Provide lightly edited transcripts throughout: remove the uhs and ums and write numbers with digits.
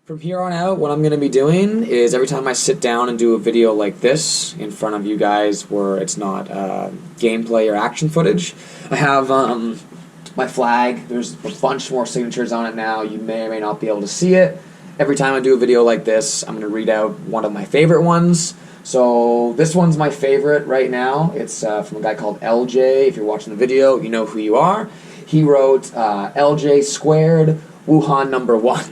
From here on out, what I'm going to be doing is every time I sit down and do a video like this in front of you guys where it's not gameplay or action footage, I have my flag. There's a bunch more signatures on it now. You may or may not be able to see it. Every time I do a video like this, I'm going to read out one of my favorite ones. So this one's my favorite right now. It's from a guy called LJ. If you're watching the video, you know who you are. He wrote LJ squared Wuhan number 1.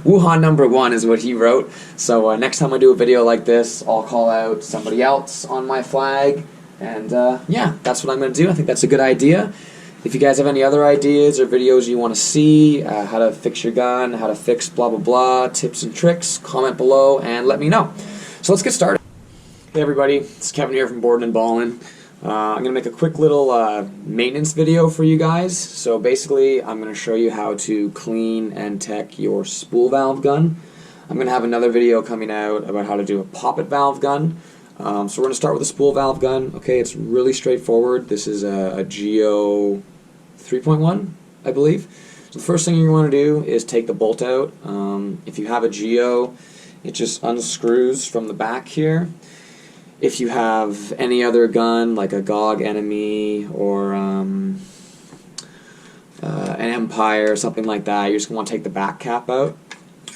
Wuhan number 1 is what he wrote. So next time I do a video like this, I'll call out somebody else on my flag. And yeah, that's what I'm going to do. I think that's a good idea. If you guys have any other ideas or videos you want to see, how to fix your gun, how to fix blah blah blah, tips and tricks, comment below and let me know. So let's get started. Hey everybody, it's Kevin here from Boardin and Ballin. I'm going to make a quick little maintenance video for you guys. So basically, I'm going to show you how to clean and tech your spool valve gun. I'm going to have another video coming out about how to do a poppet valve gun. So we're going to start with a spool valve gun. Okay, it's really straightforward. This is a Geo3.1, I believe. So the first thing you want to do is take the bolt out. If you have a Geo, it just unscrews from the back here. If you have any other gun, like a GOG Enemy or an Empire or something like that, you're just going to want to take the back cap out.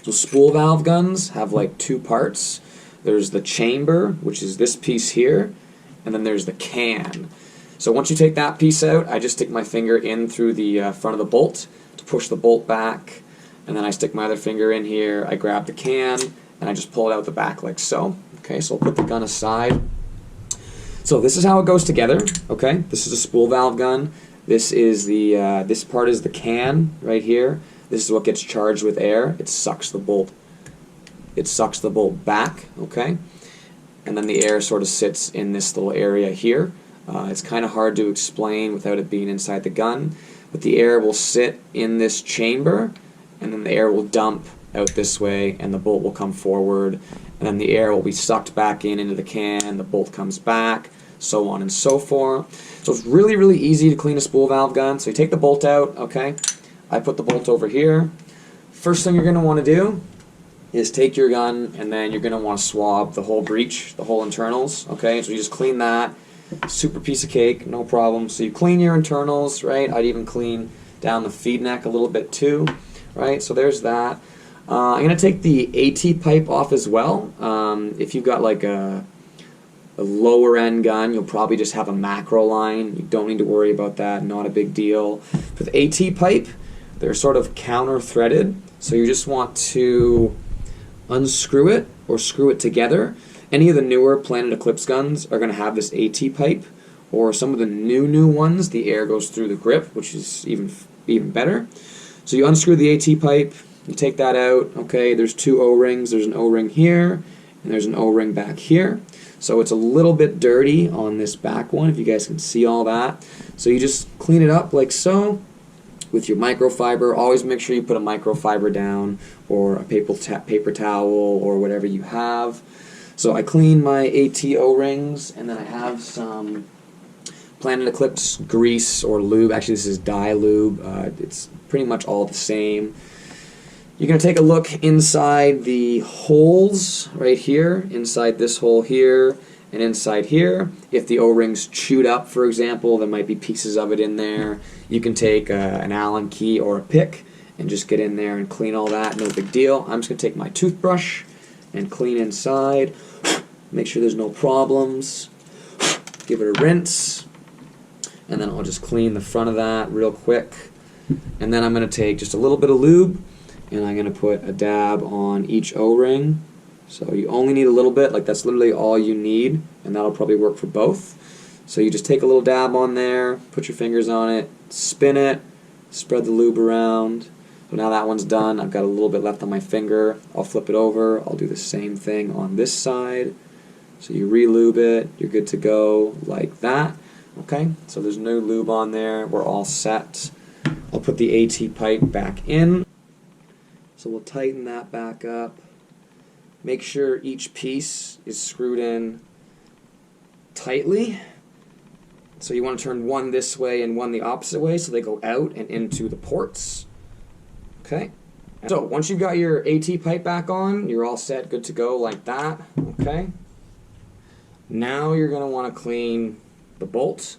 So spool valve guns have like two parts. There's the chamber, which is this piece here, and then there's the can. So once you take that piece out, I just stick my finger in through the front of the bolt to push the bolt back, and then I stick my other finger in here, I grab the can, and I just pull it out the back like so. Okay, so I'll put the gun aside. So this is how it goes together. Okay, this is a spool valve gun. This is the this part is the can right here. This is what gets charged with air. It sucks the bolt. It sucks the bolt back. Okay, and then the air sort of sits in this little area here. It's kind of hard to explain without it being inside the gun, but the air will sit in this chamber, and then the air will dump out this way, and the bolt will come forward, and then the air will be sucked back in into the can, the bolt comes back, so on and so forth. So it's really, really easy to clean a spool valve gun. So you take the bolt out, okay? I put the bolt over here. First thing you're going to want to do is take your gun, and then you're going to want to swab the whole breech, the whole internals, okay? So you just clean that. Super piece of cake, no problem. So you clean your internals, right? I'd even clean down the feed neck a little bit too, right? So there's that. I'm going to take the AT pipe off as well. If you've got like a lower end gun, you'll probably just have a macro line. You don't need to worry about that, not a big deal. For the AT pipe, they're sort of counter threaded, so you just want to unscrew it or screw it together. Any of the newer Planet Eclipse guns are going to have this AT pipe, or some of the new ones, the air goes through the grip, which is even better. So you unscrew the AT pipe. You take that out, okay, there's two O-rings. There's an O-ring here, and there's an O-ring back here. So it's a little bit dirty on this back one, if you guys can see all that. So you just clean it up like so with your microfiber. Always make sure you put a microfiber down, or a paper towel, or whatever you have. So I clean my AT O-rings, and then I have some Planet Eclipse grease or lube. Actually, this is dye lube. It's pretty much all the same. You're going to take a look inside the holes right here, inside this hole here, and inside here. If the O-ring's chewed up, for example, there might be pieces of it in there. You can take an Allen key or a pick and just get in there and clean all that, no big deal. I'm just going to take my toothbrush and clean inside, make sure there's no problems, give it a rinse, and then I'll just clean the front of that real quick. And then I'm going to take just a little bit of lube, and I'm going to put a dab on each O-ring. So you only need a little bit, like that's literally all you need, and that'll probably work for both. So you just take a little dab on there, put your fingers on it, spin it, spread the lube around. So now that one's done. I've got a little bit left on my finger. I'll flip it over. I'll do the same thing on this side. So you re-lube it. You're good to go like that. Okay, so there's no lube on there. We're all set. I'll put the AT pipe back in. So we'll tighten that back up. Make sure each piece is screwed in tightly. So you want to turn one this way and one the opposite way so they go out and into the ports. Okay, So once you've got your AT pipe back on, you're all set, good to go like that, okay? Now you're going to want to clean the bolt,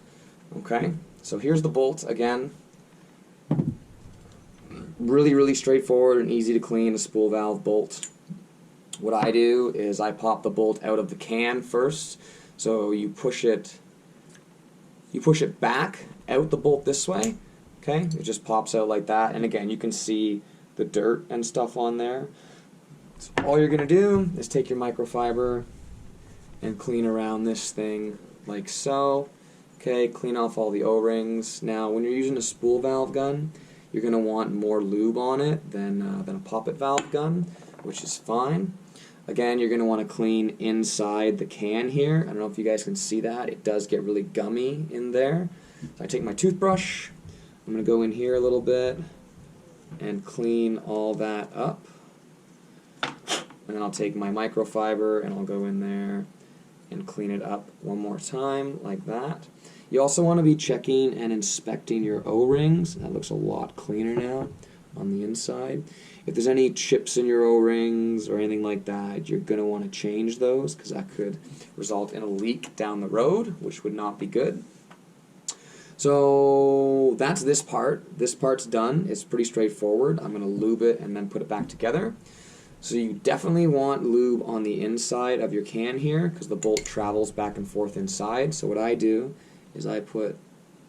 okay? So here's the bolt again. Really straightforward and easy to clean, a spool valve bolt. What I do is I pop the bolt out of the can first. So you push it back out the bolt this way, okay? It just pops out like that, and again you can see the dirt and stuff on there. So all you're gonna do is take your microfiber and clean around this thing like so. Okay, clean off all the O-rings. Now when you're using a spool valve gun, you're going to want more lube on it than a poppet valve gun, which is fine. Again, you're going to want to clean inside the can here. I don't know if you guys can see that. It does get really gummy in there. So I take my toothbrush, I'm going to go in here a little bit and clean all that up. And then I'll take my microfiber and I'll go in there and clean it up one more time like that. You also want to be checking and inspecting your O-rings. That looks a lot cleaner now on the inside. If there's any chips in your O-rings or anything like that, you're going to want to change those because that could result in a leak down the road, which would not be good. So that's this part. This part's done. It's pretty straightforward. I'm going to lube it and then put it back together. So you definitely want lube on the inside of your can here because the bolt travels back and forth inside. So what I do is I put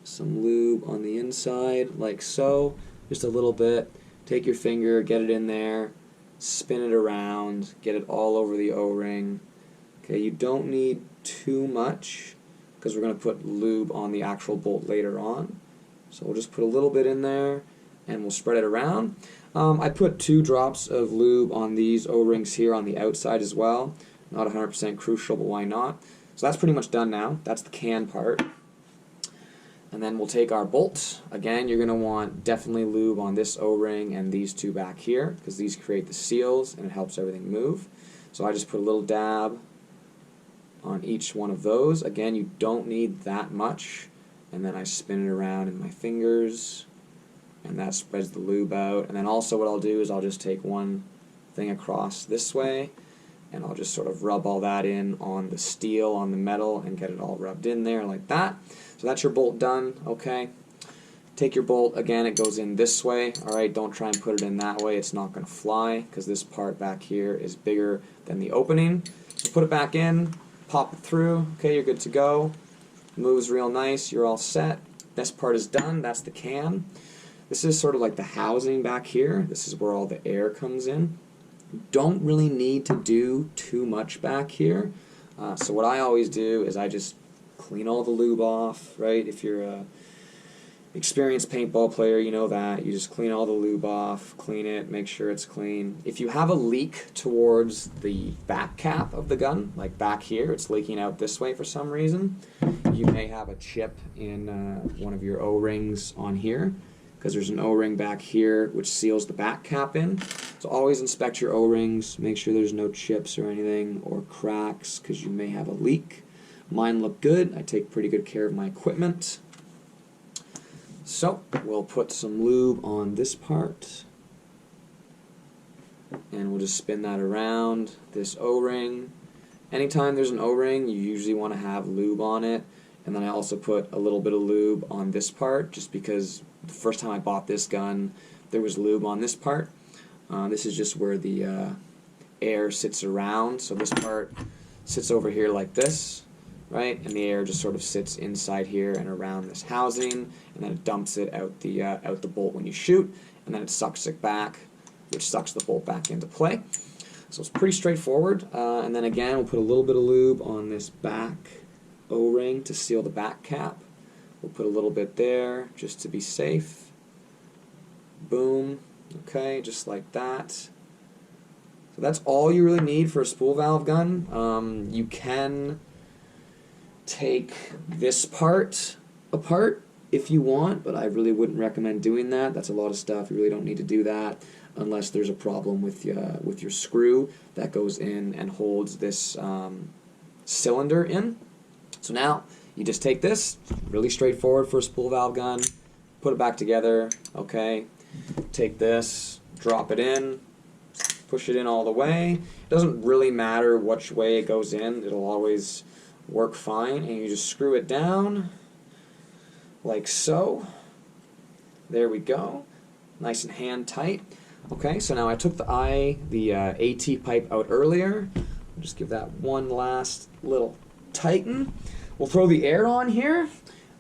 some lube on the inside like so, just a little bit. Take your finger, get it in there, spin it around, get it all over the O-ring. Okay, you don't need too much because we're going to put lube on the actual bolt later on. So we'll just put a little bit in there and we'll spread it around. I put 2 drops of lube on these O-rings here on the outside as well. Not 100% crucial, but why not? So that's pretty much done now. That's the can part. And then we'll take our bolt. Again, you're going to want definitely lube on this O-ring and these 2 back here because these create the seals and it helps everything move. So I just put a little dab on each one of those. Again, you don't need that much. And then I spin it around in my fingers and that spreads the lube out. And then also what I'll do is I'll just take one thing across this way and I'll just sort of rub all that in on the steel, on the metal, and get it all rubbed in there like that. So that's your bolt done, okay? Take your bolt, again, it goes in this way, alright? Don't try and put it in that way, it's not going to fly, because this part back here is bigger than the opening. So put it back in, pop it through, okay, you're good to go. Moves real nice, you're all set. This part is done, that's the can. This is sort of like the housing back here. This is where all the air comes in. Don't really need to do too much back here. So what I always do is I just clean all the lube off, right? If you're a experienced paintball player, you know that. You just clean all the lube off, clean it, make sure it's clean. If you have a leak towards the back cap of the gun, like back here, it's leaking out this way for some reason, you may have a chip in one of your O-rings on here, because there's an O-ring back here which seals the back cap in. So always inspect your O-rings, make sure there's no chips or anything or cracks because you may have a leak. Mine look good. I take pretty good care of my equipment. So we'll put some lube on this part and we'll just spin that around this O-ring. Anytime there's an O-ring, you usually want to have lube on it. And then I also put a little bit of lube on this part just because the first time I bought this gun there was lube on this part. This is just where the air sits around, so this part sits over here like this, right, and the air just sort of sits inside here and around this housing, and then it dumps it out the bolt when you shoot, and then it sucks it back, which sucks the bolt back into play. So it's pretty straightforward. And then again, we'll put a little bit of lube on this back O-ring to seal the back cap. We'll put a little bit there just to be safe. Boom. Okay, just like that. So that's all you really need for a spool valve gun. You can take this part apart if you want, but I really wouldn't recommend doing that. That's a lot of stuff. You really don't need to do that unless there's a problem with your screw that goes in and holds this cylinder in. So now you just take this, really straightforward for a spool valve gun, put it back together, okay. Take this, drop it in, push it in all the way. It doesn't really matter which way it goes in, it'll always work fine. And you just screw it down like so. There we go. Nice and hand tight. Okay, so now I took the AT pipe out earlier. I'll just give that one last little tighten. We'll throw the air on here.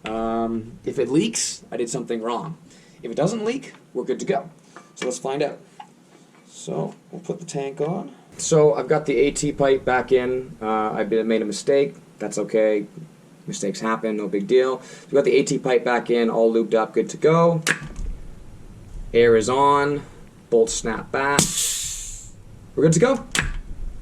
If it leaks, I did something wrong. If it doesn't leak, we're good to go. So let's find out. So we'll put the tank on. So I've got the AT pipe back in. I made a mistake. That's okay. Mistakes happen, no big deal. We've got the AT pipe back in, all lubed up, good to go. Air is on. Bolts snap back. We're good to go.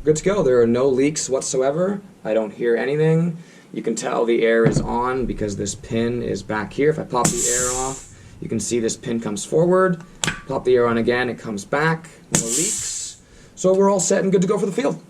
Good to go. There are no leaks whatsoever. I don't hear anything. You can tell the air is on because this pin is back here. If I pop the air off, you can see this pin comes forward. Pop the air on again, it comes back. No leaks. So we're all set and good to go for the field.